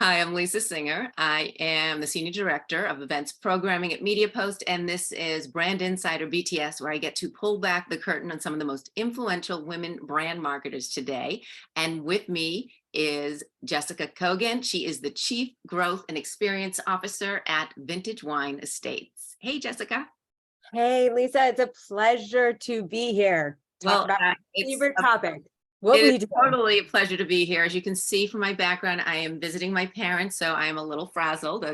Hi, I'm Lisa Singer. I am the Senior Director of Events Programming at MediaPost, and this is Brand Insider BTS, where I get to pull back the curtain on some of the most influential women brand marketers today. And with me is Jessica Kogan. She is the Chief Growth and Experience Officer at Vintage Wine Estates. Hey, Jessica. Hey, Lisa, it's a pleasure to be here. Talk Well, about my it's favorite topic. It What is we do. totally a pleasure to be here. As you can see from my background, I am visiting my parents, so I am a little frazzled.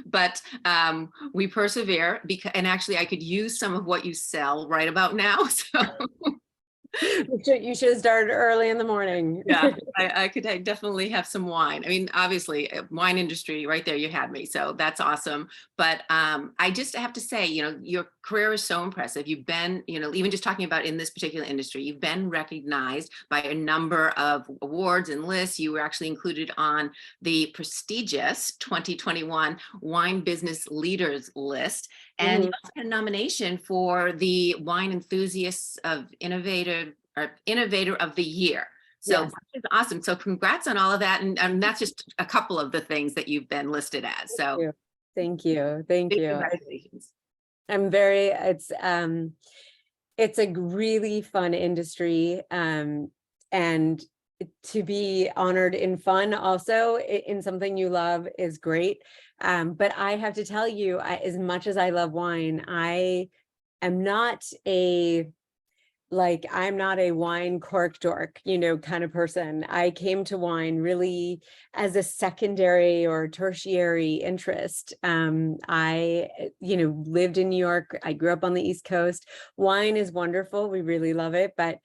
But we persevere because, and actually, I could use some of what you sell right about now. So You should have started early in the morning. yeah, I could definitely have some wine. I mean, obviously, wine industry right there, you had me. So that's awesome. But I just have to say, your career is so impressive. You've been, even just talking about in this particular industry, you've been recognized by a number of awards and lists. You were actually included on the prestigious 2021 Wine Business Leaders list. And you also had a nomination for the Wine Enthusiasts of Innovator of the Year. So Yes. That's awesome. So congrats on all of that. And that's just a couple of the things that you've been listed as. So Thank you. Thank big you. congratulations. I'm very, it's a really fun industry. And to be honored in fun also in something you love is great. But I have to tell you, as much as I love wine, I am not I'm not a wine cork dork, kind of person. I came to wine really as a secondary or tertiary interest. I, lived in New York. I grew up on the East Coast. Wine is wonderful. We really love it. But,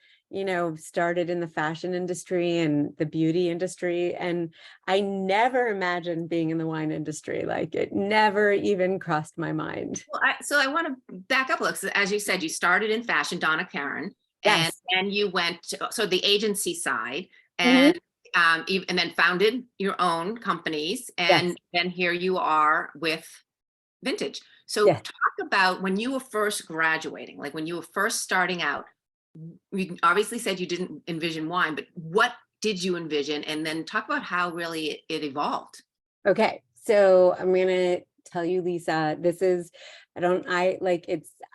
started in the fashion industry and the beauty industry. And I never imagined being in the wine industry. Like it never even crossed my mind. Well, so I want to back up a little. So as you said, you started in fashion, Donna Karen, and Yes. then you went to the agency side, Mhm. and then founded your own companies, Yes. and then here you are with Vintage. So Yes. talk about when you were first graduating, like when you were first starting out. You obviously said you didn't envision wine, but what did you envision? And then talk about how really it evolved. Okay, so I'm gonna tell you, Lisa,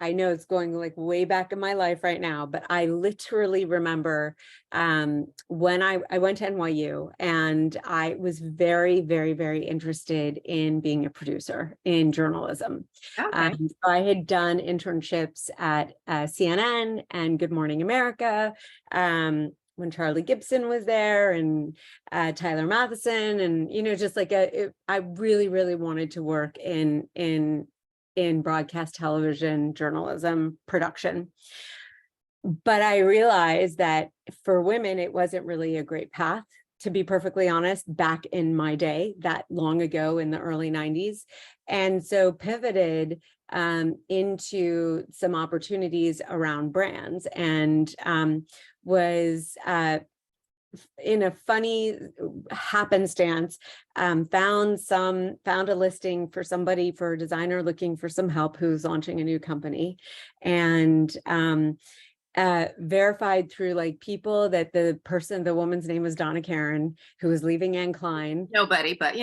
I know it's going like way back in my life right now, but I literally remember when I went to NYU and I was very, very, very interested in being a producer in journalism. Okay. So I had done internships at CNN and Good Morning America. When Charlie Gibson was there and Tyler Matheson, and just like I really, really wanted to work in broadcast television journalism production. But I realized that for women, it wasn't really a great path, to be perfectly honest, back in my day, that long ago in the early 90s. And so pivoted into some opportunities around brands and was in a funny happenstance, found a listing for somebody, for a designer looking for some help who's launching a new company, and verified through like people that the woman's name was Donna Karen, who was leaving Anne Klein. Nobody, but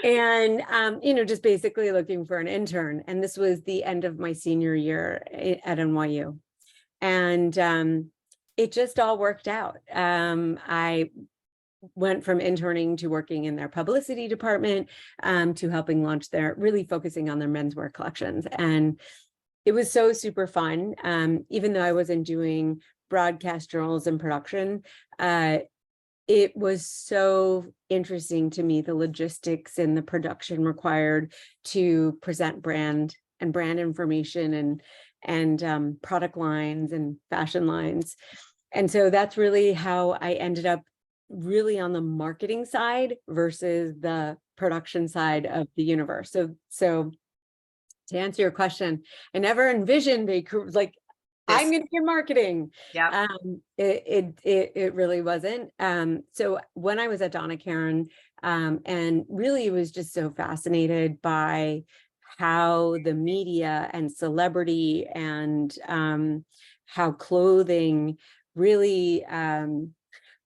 And just basically looking for an intern. And this was the end of my senior year at NYU. And it just all worked out. I went from interning to working in their publicity department, to helping launch really focusing on their menswear collections. And it was so super fun. Even though I wasn't doing broadcast journalism production, it was so interesting to me, the logistics and the production required to present brand information and product lines and fashion lines. And so that's really how I ended up really on the marketing side versus the production side of the universe. So to answer your question, I never envisioned I'm going to be in marketing. yeah. It really wasn't. So when I was at Donna Karen, and really was just so fascinated by how the media and celebrity and how clothing really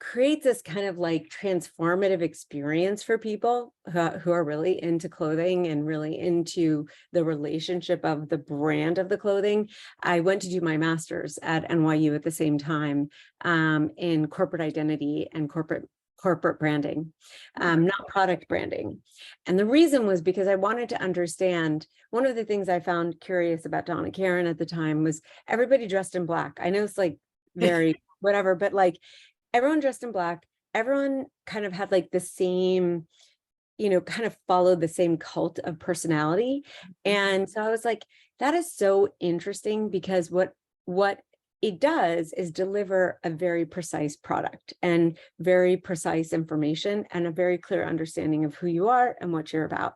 creates this kind of like transformative experience for people who are really into clothing and really into the relationship of the brand of the clothing. I went to do my master's at NYU at the same time, in corporate identity and corporate branding, not product branding. And the reason was because I wanted to understand, one of the things I found curious about Donna Karan at the time was everybody dressed in black. I know it's like very whatever, but like everyone dressed in black, everyone kind of had like the same, kind of followed the same cult of personality. And so I was like, that is so interesting, because what it does is deliver a very precise product and very precise information and a very clear understanding of who you are and what you're about.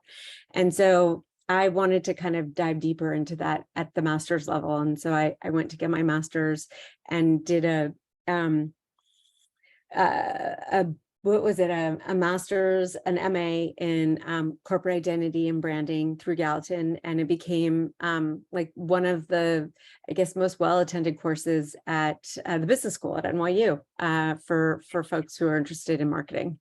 And so I wanted to kind of dive deeper into that at the master's level. And so I went to get my master's and did a what was it, a master's, an MA in corporate identity and branding through Gallatin, and it became like one of the, I guess, most well-attended courses at the business school at NYU for folks who are interested in marketing.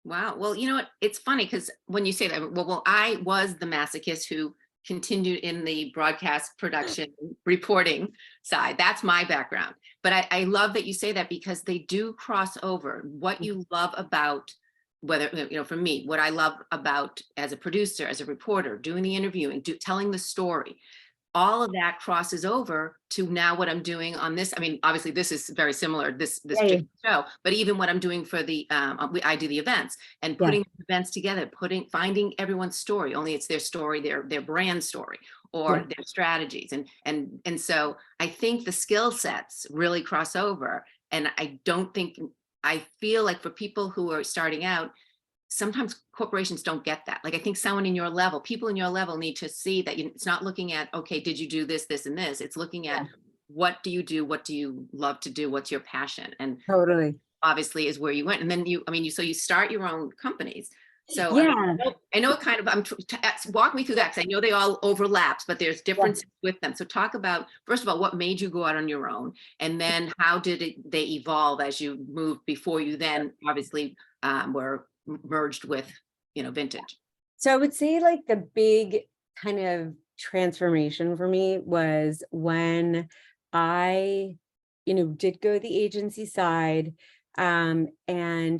Wow. Well, you know what? It's funny because when you say that, well, I was the masochist who continued in the broadcast production reporting side. That's my background. But I love that you say that, because they do cross over. What you love about, whether, for me, what I love about as a producer, as a reporter, doing the interviewing, telling the story, all of that crosses over to now what I'm doing on this. I mean, obviously this is very similar, this Yeah, show, but even what I'm doing for the, I do the events and yeah, putting events together, finding everyone's story, only it's their story, their brand story, or yeah, their strategies. And so I think the skill sets really cross over. And I feel like for people who are starting out, sometimes corporations don't get that. Like, I think people in your level need to see that it's not looking at, okay, did you do this, this, and this? It's looking at, yeah, what do you do? What do you love to do? What's your passion? And totally. obviously is where you went. And then so you start your own companies. So, I mean, Yeah, I know it kind of, walk me through that, because I know they all overlaps, but there's yeah. differences with them. So talk about, first of all, what made you go out on your own? And then how did they evolve as you moved before you then obviously were merged with, Vintage? So I would say like the big kind of transformation for me was when I, did go the agency side, and I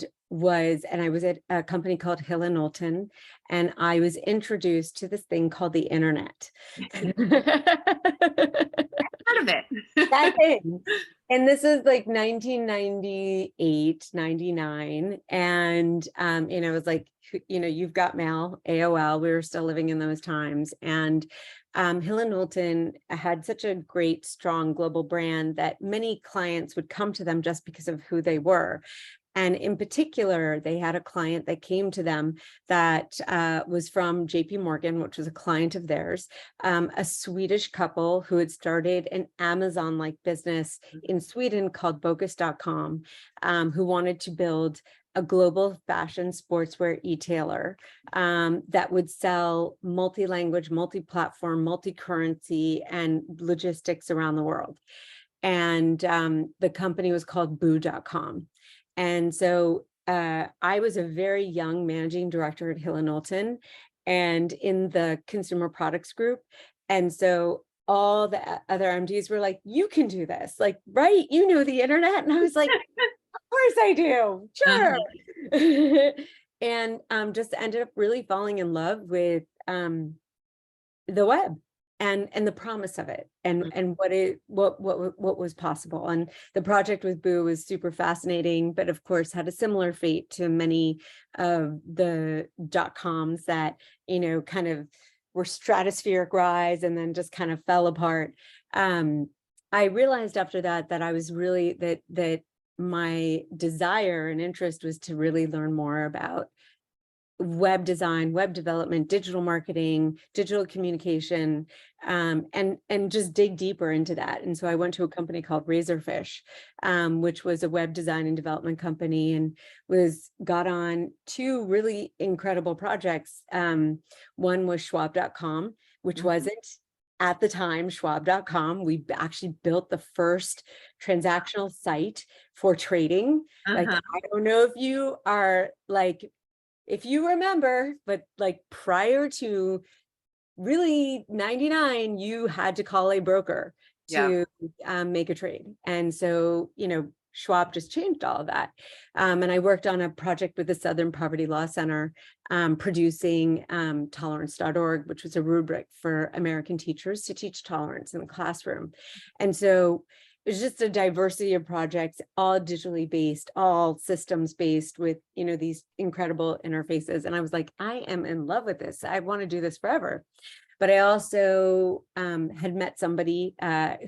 was at a company called Hill and Knowlton, and I was introduced to this thing called the internet. Part of it. That thing. And this is like 1998, 99. And, it was like, you've got mail, AOL, we were still living in those times. And Hill and Knowlton had such a great, strong global brand that many clients would come to them just because of who they were. And in particular, they had a client that came to them that was from JP Morgan, which was a client of theirs, a Swedish couple who had started an Amazon-like business in Sweden called bogus.com, who wanted to build a global fashion sportswear e-tailer that would sell multi-language, multi-platform, multi-currency, and logistics around the world. And the company was called boo.com. And so I was a very young managing director at Hill and Knowlton and in the consumer products group. And so all the other MDs were like, you can do this, like, right? You know the internet. And I was like, of course I do. Sure. And just ended up really falling in love with the web and the promise of it and what was possible. And the project with Boo was super fascinating, but of course had a similar fate to many of the .coms that, kind of were stratospheric rise and then just kind of fell apart. I realized after that I was really that my desire and interest was to really learn more about web design, web development, digital marketing, digital communication, and just dig deeper into that. And so I went to a company called Razorfish, which was a web design and development company, and got on two really incredible projects. One was Schwab.com, which wasn't at the time, schwab.com, we actually built the first transactional site for trading. Like, Uh-huh. I don't know if you are like, if you remember, but like prior to really 99, you had to call a broker Yeah. to make a trade. And so, Schwab just changed all of that. And I worked on a project with the Southern Poverty Law Center, producing tolerance.org, which was a rubric for American teachers to teach tolerance in the classroom. And so it was just a diversity of projects, all digitally based, all systems based, with, these incredible interfaces. And I was like, I am in love with this. I want to do this forever. But I also had met somebody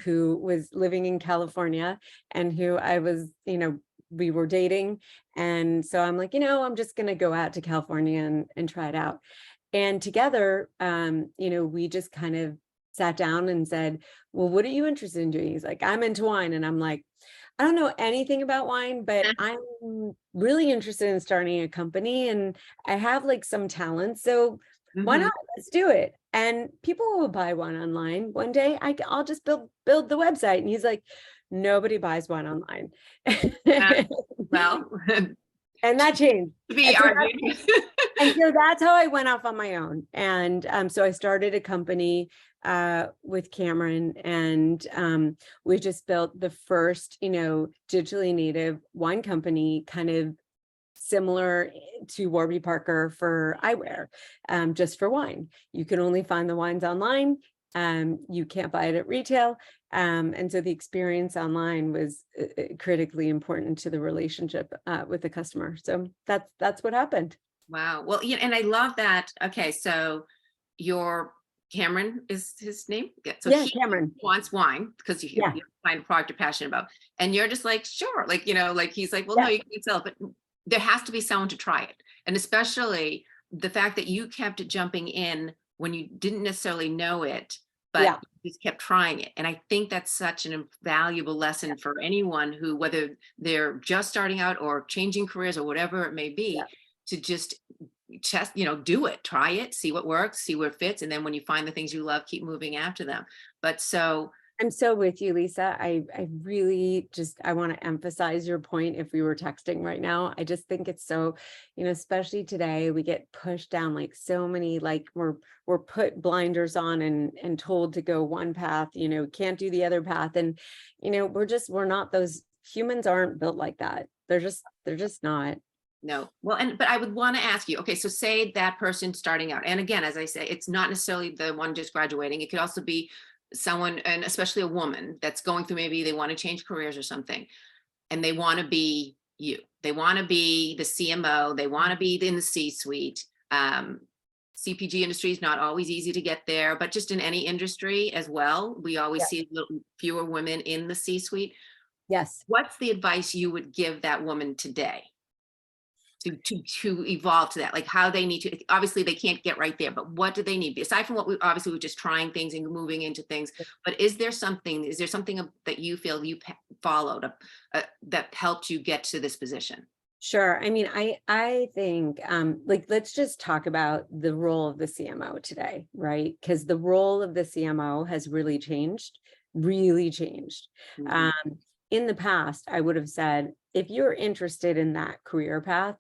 who was living in California, and who I was, we were dating. And so I'm like, I'm just going to go out to California and try it out. And together, we just kind of sat down and said, well, what are you interested in doing? He's like, I'm into wine. And I'm like, I don't know anything about wine, but I'm really interested in starting a company, and I have like some talent. So why Mhm. not? Let's do it. And people will buy one online. One day I'll just build the website. And he's like, nobody buys one online. Uh, well, And that changed. to be And so argued. that's how I went off on my own. And so I started a company with Cameron, and we just built the first, digitally native wine company, kind of similar to Warby Parker for eyewear, just for wine. You can only find the wines online. You can't buy it at retail. And so the experience online was critically important to the relationship with the customer. So that's what happened. Wow. Well, yeah, and I love that. Okay, so your Cameron is his name. Yeah. So Yeah, he Cameron. wants wine because Yeah, you find a product you're passionate about, and you're just like, sure, like like he's like, well, no, yeah, you can't sell it, but there has to be someone to try it, and especially the fact that you kept jumping in when you didn't necessarily know it, but yeah. you just kept trying it, and I think that's such an invaluable lesson for anyone who, whether they're just starting out or changing careers or whatever it may be, to just test, do it, try it, see what works, see where it fits. And then when you find the things you love, keep moving after them. But so, I'm so with you, Lisa. I really I want to emphasize your point. If we were texting right now, I just think it's so, especially today, we get pushed down like so many, like we're put blinders on and told to go one path, can't do the other path. And, we're not, those humans aren't built like that. They're just not. no. Well, but I would want to ask you, okay, so say that person starting out, and again, as I say, it's not necessarily the one just graduating. It could also be someone, and especially a woman that's going through, maybe they want to change careers or something, and they want to be you. They want to be the CMO. They want to be in the C-suite. CPG industry is not always easy to get there, but just in any industry as well, we always Yeah. see a little fewer women in the C-suite. Yes. What's the advice you would give that woman today to evolve to that? Like, how they need to, obviously they can't get right there, but what do they need, aside from what we obviously we're just trying things and moving into things? But is there something that you feel you followed that helped you get to this position? Sure. I mean, I think like, let's just talk about the role of the CMO today, right? Because the role of the CMO has really changed, really changed. Mhm. Um, in the past, I would have said, if you're interested in that career path,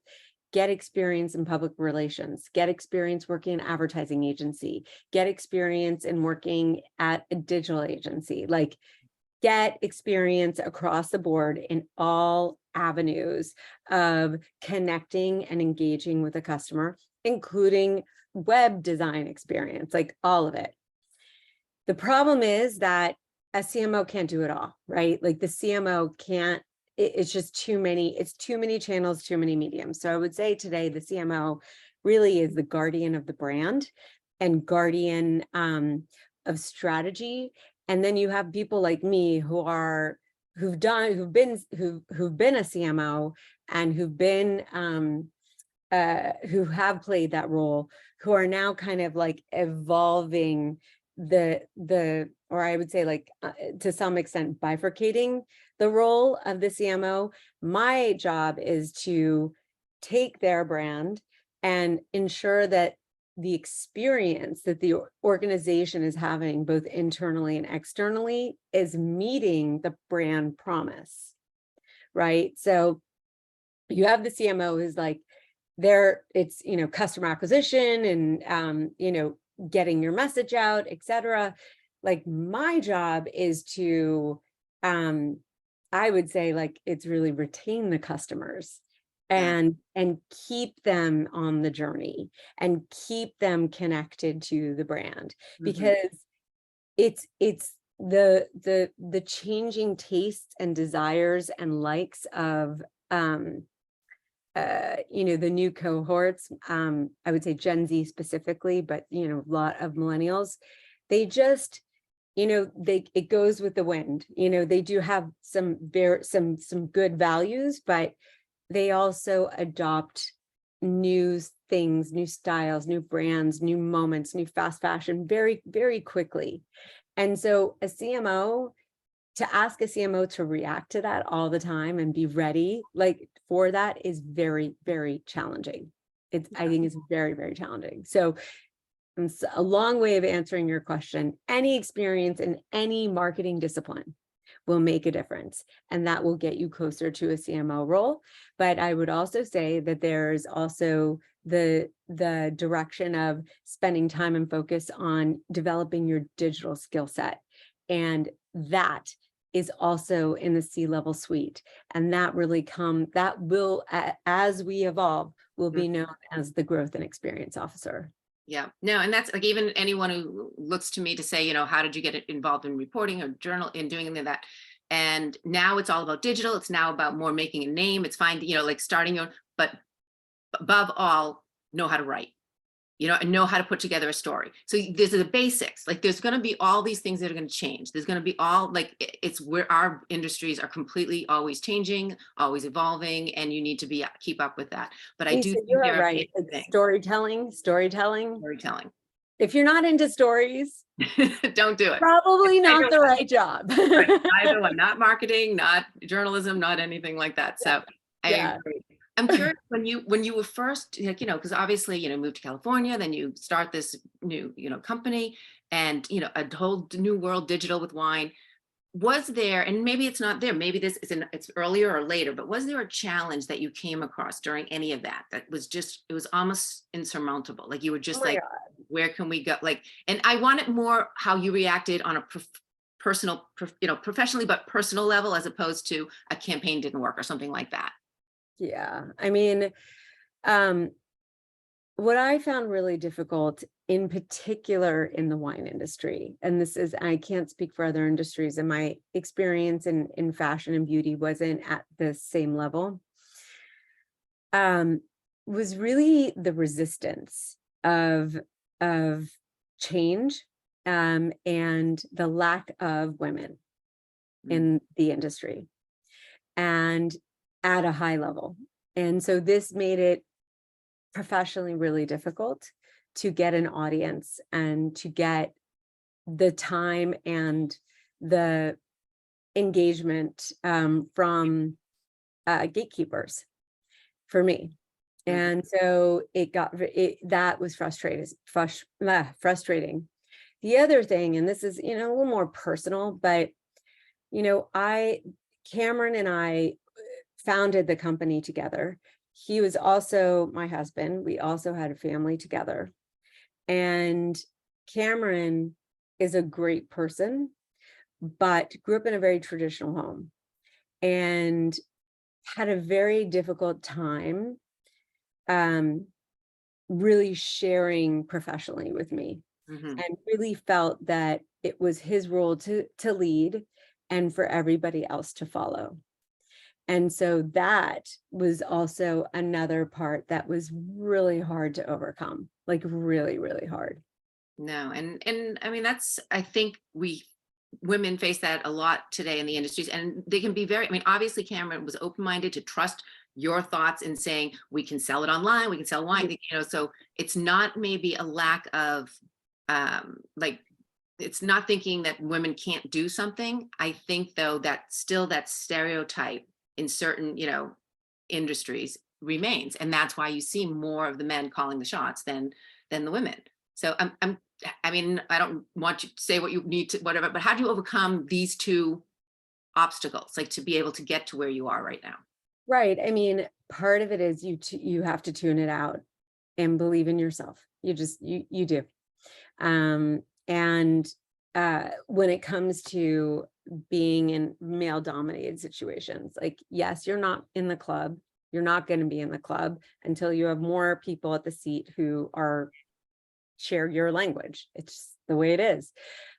get experience in public relations, get experience working in an advertising agency, get experience in working at a digital agency, like get experience across the board in all avenues of connecting and engaging with a customer, including web design experience, like all of it. The problem is that a CMO can't do it all, right? Like the CMO can't, it's just too many, it's too many channels, too many mediums. So I would say today the CMO really is the guardian of the brand and guardian of strategy. And then you have people like me who've been a CMO and who have played that role, who are now kind of like evolving or I would say like to some extent bifurcating the role of the CMO. My job is to take their brand and ensure that the experience that the organization is having both internally and externally is meeting the brand promise, right? So you have the CMO who's like, it's, customer acquisition and, getting your message out, et cetera. Like my job is to, I would say like, it's really retain the customers Yeah. and keep them on the journey and keep them connected to the brand, Mhm. because it's the changing tastes and desires and likes of the new cohorts, I would say Gen Z specifically, but a lot of millennials, they just, it goes with the wind. They do have some good values, but they also adopt new things, new styles, new brands, new moments, new fast fashion very, very quickly. And so to ask a CMO to react to that all the time and be ready like for that is very, very challenging. I think it's very, very challenging. So it's a long way of answering your question. Any experience in any marketing discipline will make a difference, and that will get you closer to a CMO role. But I would also say that there's also the direction of spending time and focus on developing your digital skill set. And that is also in the C-level suite. And that will, as we evolve, will be known as the growth and experience officer. Yeah, no, and that's like even anyone who looks to me to say, how did you get involved in reporting or journal in doing any of that? And now it's all about digital. It's now about more making a name. It's fine, like starting your, but above all, know how to write, and know how to put together a story. So these are the basics. Like there's going to be all these things that are going to change. There's going to be all like, it's where our industries are completely always changing, always evolving, and you need to keep up with that. But I do Lisa, think you are there are right. basic It's things. storytelling. Storytelling. If you're not into stories, Don't do it. probably I not don't the right job. Right. Either one, not marketing, not journalism, not anything like that. So I Yeah. agree. I'm curious when you were first, like, because obviously, moved to California, then you start this new, company and, a whole new world digital with wine. Was there, and maybe it's not there, maybe it's earlier or later, but was there a challenge that you came across during any of that was just, it was almost insurmountable? Like you were Oh just my like, God. where can we go? Like, and I want it more how you reacted on a professionally, but personal level, as opposed to a campaign didn't work or something like that. Yeah. I mean, um, what I found really difficult, in particular in the wine industry, and I can't speak for other industries, and my experience in fashion and beauty wasn't at the same level, was really the resistance of change, and the lack of women Mm. in the industry and at a high level. And so this made it professionally really difficult to get an audience and to get the time and the engagement, from gatekeepers for me. Mhm. And so that was frustrating. The other thing, and this is, a little more personal, but, Cameron and I founded the company together. He was also my husband. We also had a family together. And Cameron is a great person, but grew up in a very traditional home and had a very difficult time, really sharing professionally with me, Mhm. and really felt that it was his role to lead and for everybody else to follow. And so that was also another part that was really hard to overcome, like really, really hard. No, and I mean I think women face that a lot today in the industries, and they can be very, I mean, obviously Cameron was open-minded to trust your thoughts and saying we can sell it online, we can sell wine, so it's not maybe a lack of like, it's not thinking that women can't do something. I think though that still that stereotype in certain, industries remains. And that's why you see more of the men calling the shots than the women. So I mean, I don't want you to say what you need to, whatever, but how do you overcome these two obstacles, like to be able to get to where you are right now? Right. I mean, part of it is you have to tune it out and believe in yourself. You do. And when it comes to being in male dominated situations, like, yes, you're not in the club. You're not going to be in the club until you have more people at the seat who are share your language. It's the way it is.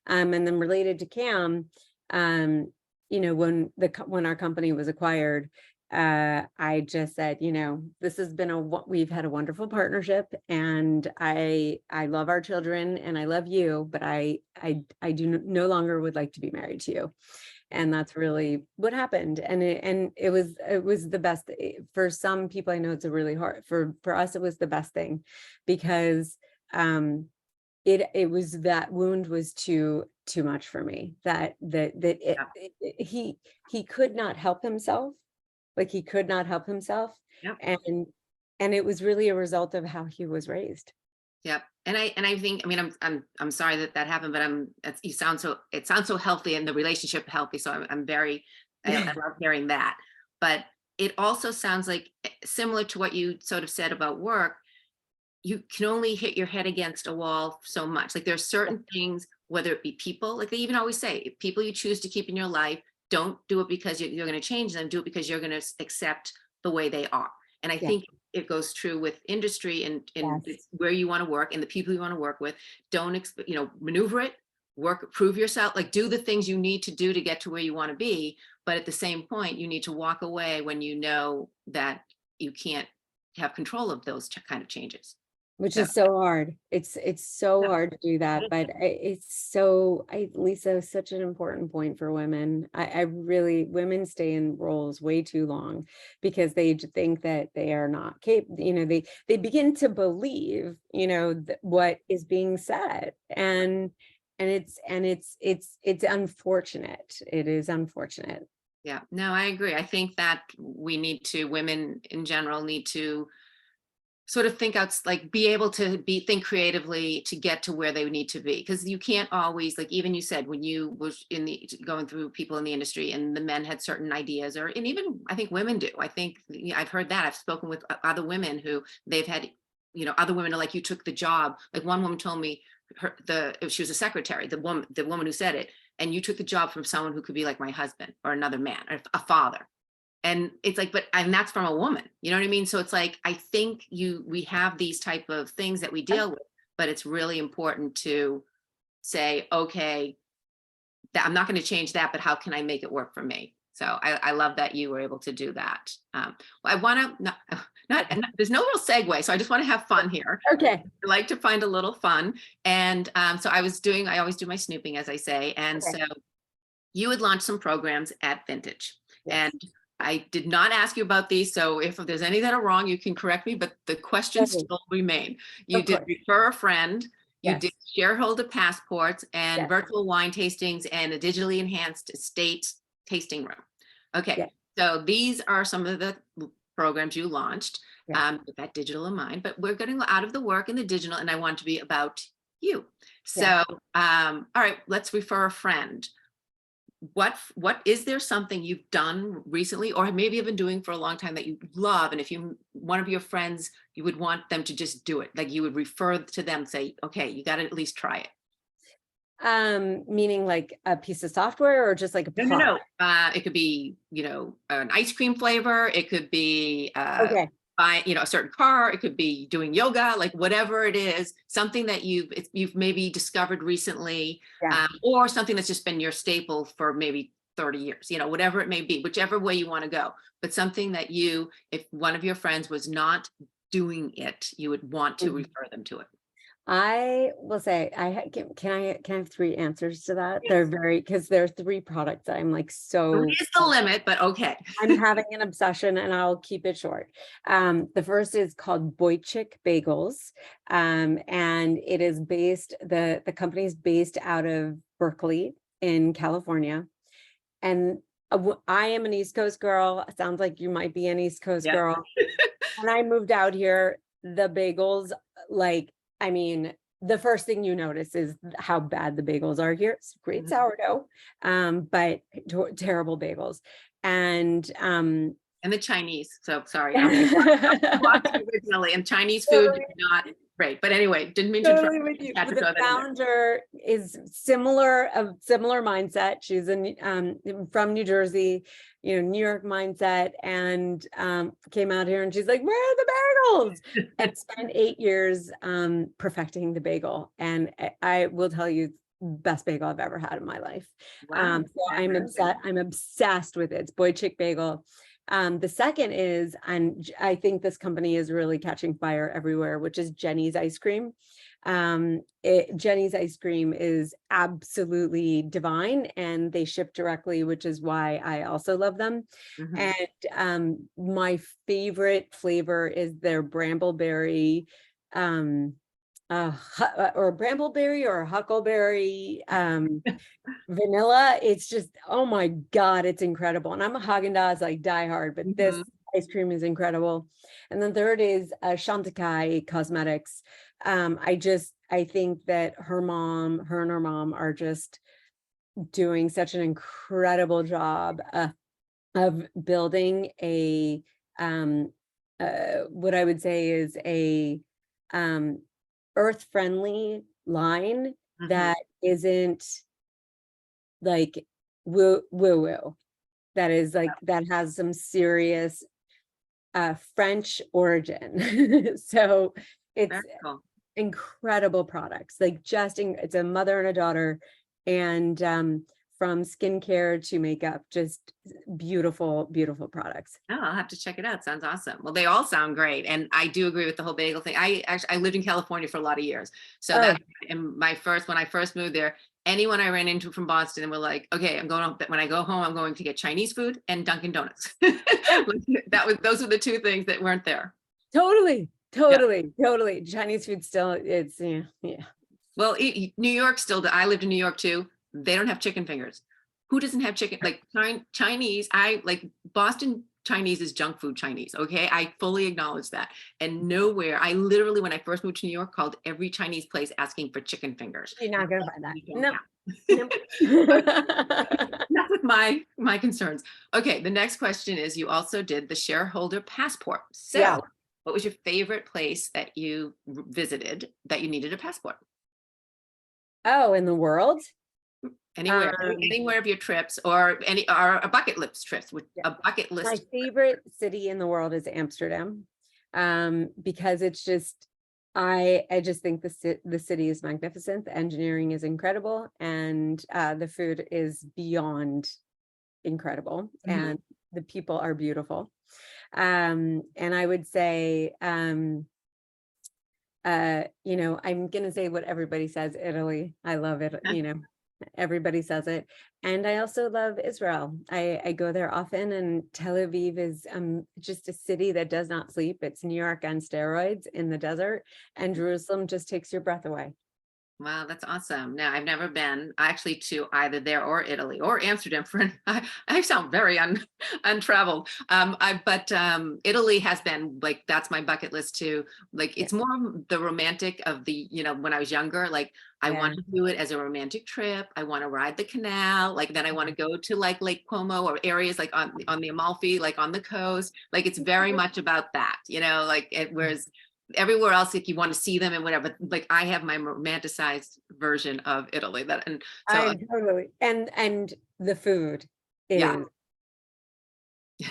And then related to Cam, when our company was acquired, I just said, this has been we've had a wonderful partnership, and I love our children and I love you, but I do no longer would like to be married to you. And that's really what happened. And it was the best. For some people, I know it's a really hard, for us, it was the best thing, because it was, that wound was too much for me, he could not help himself. Like, he could not help himself. Yep. And it was really a result of how he was raised. Yep. And I think, I mean, I'm sorry that happened, but it sounds so healthy and the relationship healthy. So I'm very, I love hearing that. But it also sounds like, similar to what you sort of said about work, you can only hit your head against a wall so much. Like, there's certain things, whether it be people, like they even always say, people you choose to keep in your life, don't do it because you're going to change them, do it because you're going to accept the way they are. And I think it goes true with industry and Yes. where you want to work and the people you want to work with. Don't, maneuver it, work, prove yourself, like do the things you need to do to get to where you want to be. But at the same point, you need to walk away when you know that you can't have control of those kind of changes. Which So, is so hard. It's so yeah. hard to do that, but Lisa, is such an important point for women. I really, women stay in roles way too long because they think that they are not capable. They begin to believe, what is being said, and it's unfortunate. It is unfortunate. Yeah, no, I agree. I think that women in general need to sort of think out, like be able to think creatively to get to where they need to be. Because you can't always, like even you said, when you was going through people in the industry and the men had certain ideas, and even I think women do. I think I've heard that. I've spoken with other women who they've had, other women are like, you took the job. Like one woman told me she was a secretary, the woman who said it, and you took the job from someone who could be like my husband or another man or a father. And it's like, and that's from a woman, you know what I mean? So it's like, I think we have these type of things that we deal with, but it's really important to say, okay, that I'm not going to change that, but how can I make it work for me? So I love that you were able to do that. I want to not, there's no real segue, so I just want to have fun here. Okay. I like to find a little fun. And so I always do my snooping, as I say. And so you had launched some programs at Vintage. Yes. And I did not ask you about these, so if there's any that are wrong, you can correct me, but the questions still remain. You did refer a friend, you did shareholder passports and virtual wine tastings and a digitally enhanced estate tasting room. Okay, so these are some of the programs you launched with that digital in mind, but we're getting out of the work in the digital, and I want to be about you. So, all right, let's refer a friend. What is there something you've done recently or maybe have been doing for a long time that you love, and if one of your friends, you would want them to just do it, like you would refer to them, say, okay, you got to at least try it? Meaning like a piece of software or just like a product? No. It could be an ice cream flavor, it could be buy a certain car, it could be doing yoga, like whatever it is, something that you've maybe discovered recently, or something that's just been your staple for maybe 30 years, whatever it may be, whichever way you want to go, but something that if one of your friends was not doing it, you would want to refer them to it. I will say, can I have three answers to that? They're because there are three products that I'm like, so Three is the limit, but okay. I'm having an obsession and I'll keep it short. The first is called Boychik Bagels. And it is the company is based out of Berkeley in California. And I am an East Coast girl. Sounds like you might be an East Coast girl. when I moved out here, the bagels, like, I mean, the first thing you notice is how bad the bagels are here. It's great Mhm. sourdough, but terrible bagels. And And the Chinese. So sorry, I'm from Boston originally, and Chinese food is totally, not great. But anyway, didn't mean to interrupt. totally with you. Had Well, to the throw that in there. founder is similar, of similar mindset. She's from New Jersey, New York mindset, and came out here and she's like, "Where are the bagels?" And spent 8 years perfecting the bagel. And I will tell you, best bagel I've ever had in my life. Wow. So I'm obsessed with it. It's boy chick bagel. The second is, and I think this company is really catching fire everywhere, which is Jenny's ice cream. Jenny's ice cream is absolutely divine, and they ship directly, which is why I also love them. Mhm. And my favorite flavor is their brambleberry, or brambleberry or huckleberry, vanilla. It's just, oh my God, it's incredible. And I'm a Haagen-Dazs like diehard, but this Mhm. ice cream is incredible. And then third is Chantecaille Cosmetics. I think that her and her mom are just doing such an incredible job of building a what I would say is a earth-friendly line Mhm. that isn't like woo, that is like, that has some serious French origin. So it's Very cool. incredible products, like it's a mother and a daughter, and from skincare to makeup, just beautiful, beautiful products. Oh, I'll have to check it out. Sounds awesome. Well, they all sound great. And I do agree with the whole bagel thing. I lived in California for a lot of years. So Oh, that and when I first moved there, anyone I ran into from Boston and were like, okay, when I go home, I'm going to get Chinese food and Dunkin' Donuts. yeah, Those are the two things that weren't there. totally, Yeah. totally, totally. Chinese food still, it's, yeah, yeah. Well, New York still, I lived in New York too. They don't have chicken fingers. Who doesn't have chicken? Like Chinese, I like Boston Chinese is junk food Chinese. Okay. I fully acknowledge that. And nowhere, I literally, when I first moved to New York, called every Chinese place asking for chicken fingers. You're not gonna find that. You don't Nope. have. Nope. Enough with my concerns. Okay, the next question is, you also did the shareholder passport. Yeah. So what was your favorite place that you visited that you needed a passport? Oh, in the world? Anywhere, Um, anywhere of your trips, or a bucket list trips with yeah. a bucket My list. favorite city in the world is Amsterdam, because it's just, I just think the city is magnificent. The engineering is incredible, and the food is beyond incredible, Mhm. and the people are beautiful. And I would say, I'm gonna say what everybody says, Italy. I love it, everybody says it. And I also love Israel. I go there often, and Tel Aviv is just a city that does not sleep. It's New York on steroids in the desert, and Jerusalem just takes your breath away. Wow, that's awesome. Now, I've never been actually to either there or Italy or Amsterdam. I sound very untraveled. But Italy has been like, that's my bucket list too. Like, Yeah. it's more of the romantic of when I was younger, like I Yeah. want to do it as a romantic trip. I want to ride the canal. Like, then I want to go to like Lake Como or areas like on the Amalfi, like on the coast. Like, it's very much about that, whereas everywhere else, like you want to see them and whatever. Like, I have my romanticized version of Italy, that, and so I totally, and the food yeah.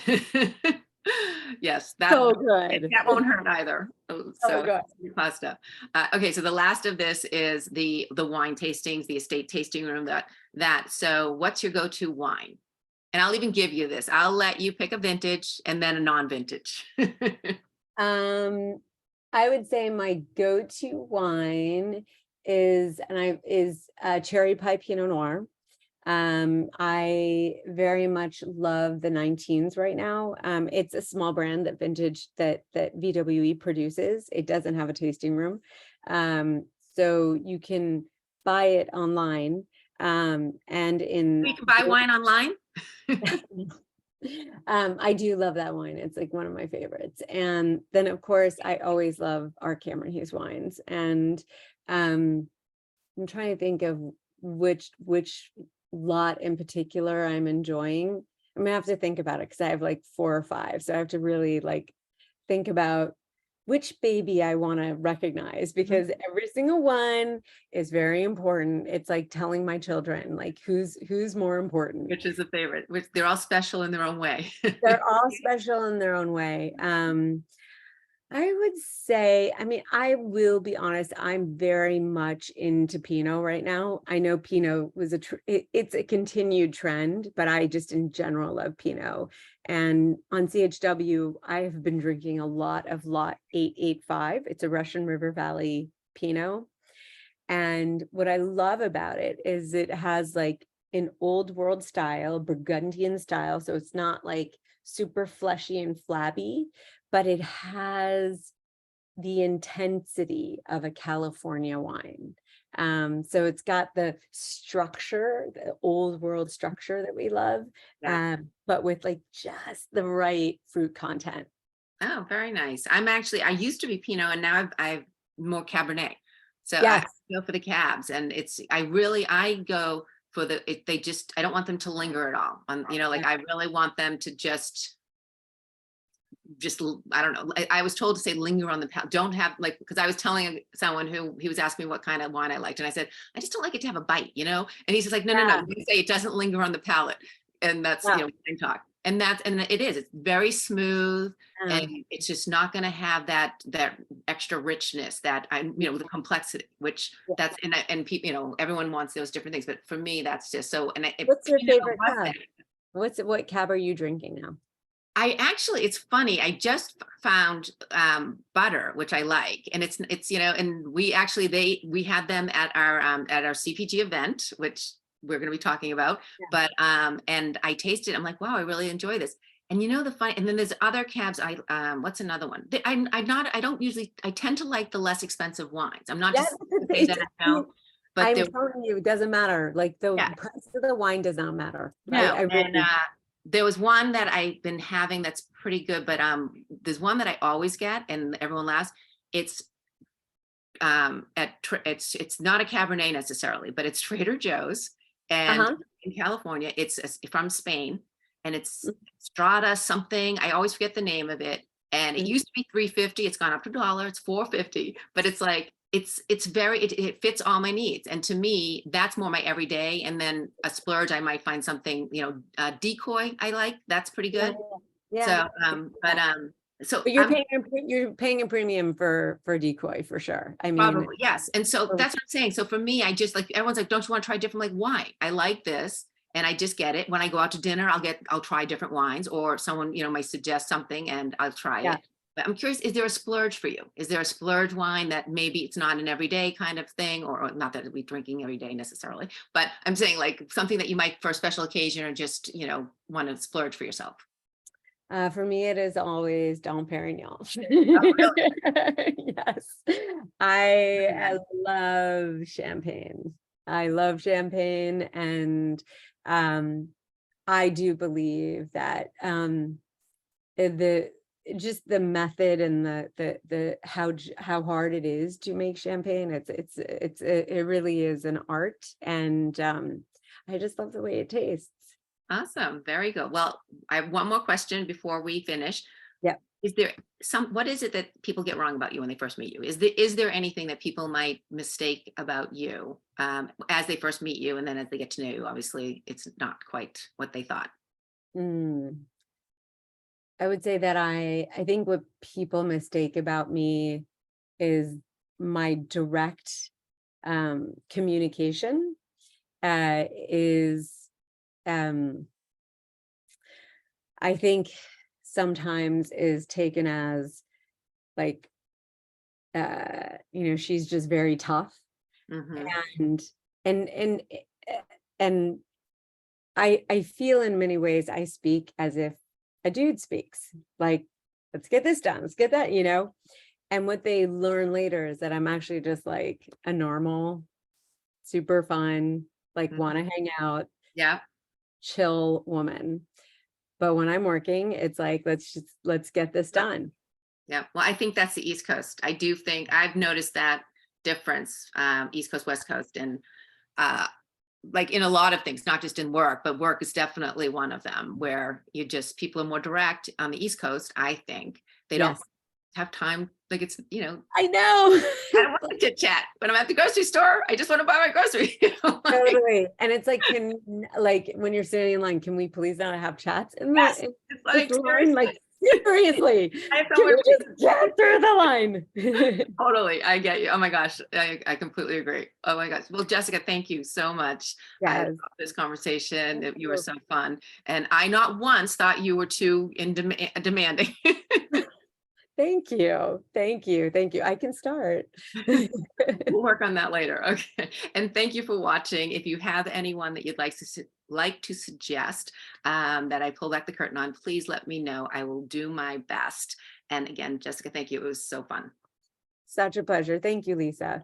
is Yes, so good. that won't hurt either. So So good. pasta. Okay, so the last of this is the wine tastings, the estate tasting room. So what's your go-to wine? And I'll even give you this. I'll let you pick a vintage and then a non-vintage. Um, I would say my go-to wine is cherry pie Pinot Noir. I very much love the 19s right now. It's a small brand that VWE produces. It doesn't have a tasting room. So you can buy it online. And in You can buy wine online. I do love that wine. It's like one of my favorites. And then of course I always love our Cameron Hughes wines. And I'm trying to think of which lot in particular I'm enjoying. I'm gonna have to think about it because I have like 4 or 5. So I have to really like think about which baby I want to recognize, because every single one is very important. It's like telling my children like who's more important. Which is a favorite, which they're all special in their own way. They're all special in their own way. I would say, I mean, I will be honest, I'm very much into Pinot right now. I know Pinot was it's a continued trend, but I just in general love Pinot. And on CHW, I have been drinking a lot of Lot 885. It's a Russian River Valley Pinot. And what I love about it is it has like an old world style, Burgundian style. So it's not like super fleshy and flabby, but it has the intensity of a California wine. So it's got the structure, the old world structure that we love, Yeah. but with like just the right fruit content. Oh, very nice. I used to be Pinot and now I've more Cabernet. So I Yes. go for the cabs, and I go for I don't want them to linger at all. Like I really want them to I don't know. I was told to say linger on the palate. Don't have like, because I was telling someone who he was asking me what kind of wine I liked. And I said, I just don't like it to have a bite, And he's just like, no, Yeah. you say it doesn't linger on the palate. And that's, Yeah. wine talk. And it's very smooth, and it's just not going to have that extra richness that the complexity, which Yeah. that's, and people, everyone wants those different things. But for me, that's just so, What's your favorite was cab? that. What cab are you drinking now? It's funny. I just found butter, which I like, and and we had them at our CPG event, which we're going to be talking about. Yeah. But and I tasted. I'm like, wow, I really enjoy this. And and then there's other cabs. What's another one? I don't usually. I tend to like the less expensive wines. I'm not just say that I don't, but I'm telling you, it doesn't matter. Like the yeah. price of the wine does not matter. No, I and really, there was one that I've been having that's pretty good, but there's one that I always get, and everyone laughs. It's it's not a Cabernet necessarily, but it's Trader Joe's, and uh-huh. in California, it's from Spain, and it's Strata something. I always forget the name of it, and it used to be $3.50. It's gone up to $1. It's $4.50, but it's like it fits all my needs, and to me that's more my everyday. And then a splurge, I might find something, Decoy I like, that's pretty good. Yeah. So But I'm you're paying a premium for Decoy for sure. I mean, probably, yes. And so that's what I'm saying. So for me, I just like, everyone's like, don't you want to try different? Like, why? I like this, and I just get it. When I go out to dinner, I'll try different wines, or someone, might suggest something and I'll try yeah. it. But I'm curious, is there a splurge for you? Is there a splurge wine that maybe it's not an everyday kind of thing, or not that we drinking every day necessarily, but I'm saying like something that you might for a special occasion, or just, want to splurge for yourself? For me, it is always Dom Perignon. Oh, really? Yes, I love champagne. I love champagne, and I do believe that the just the method and the how hard it is to make champagne. It really is an art, and I just love the way it tastes. Awesome. Very good. Well, I have one more question before we finish. Yeah. What is it that people get wrong about you when they first meet you? Is there anything that people might mistake about you as they first meet you, and then as they get to know you? Obviously, it's not quite what they thought. Mm. I would say that I think what people mistake about me is my direct communication is I think sometimes is taken as like she's just very tough, Hmm. and and and I feel in many ways I speak as if a dude speaks, like, let's get this done, let's get that, and what they learn later is that I'm actually just like a normal, super fun, like want to hang out, Yeah. chill woman. But when I'm working, it's like, let's get this done. Yeah, well, I think that's the East Coast. I do think I've noticed that difference, East Coast, West Coast, and uh, like in a lot of things, not just in work, but work is definitely one of them where you just people are more direct on the East Coast. I think they don't Yes, have time. Like it's, I know. I don't want to chit chat when I'm at the grocery store. I just want to buy my groceries. Like, Totally. And it's like, like when you're standing in line, can we please not have chats in yes, in it's this like line? seriously, Like, seriously, I have can somewhere we just get through the line? totally. I get you. Oh my gosh, I completely agree. Oh my gosh. Well, Jessica, thank you so much. I love Yes. this conversation. Thank You were you. so fun, and I not once thought you were too demanding. Thank you. Thank you. Thank you. I can start. We'll work on that later. Okay. And thank you for watching. If you have anyone that you'd like to suggest that I pull back the curtain on, please let me know. I will do my best. And again, Jessica, thank you. It was so fun. Such a pleasure. Thank you, Lisa.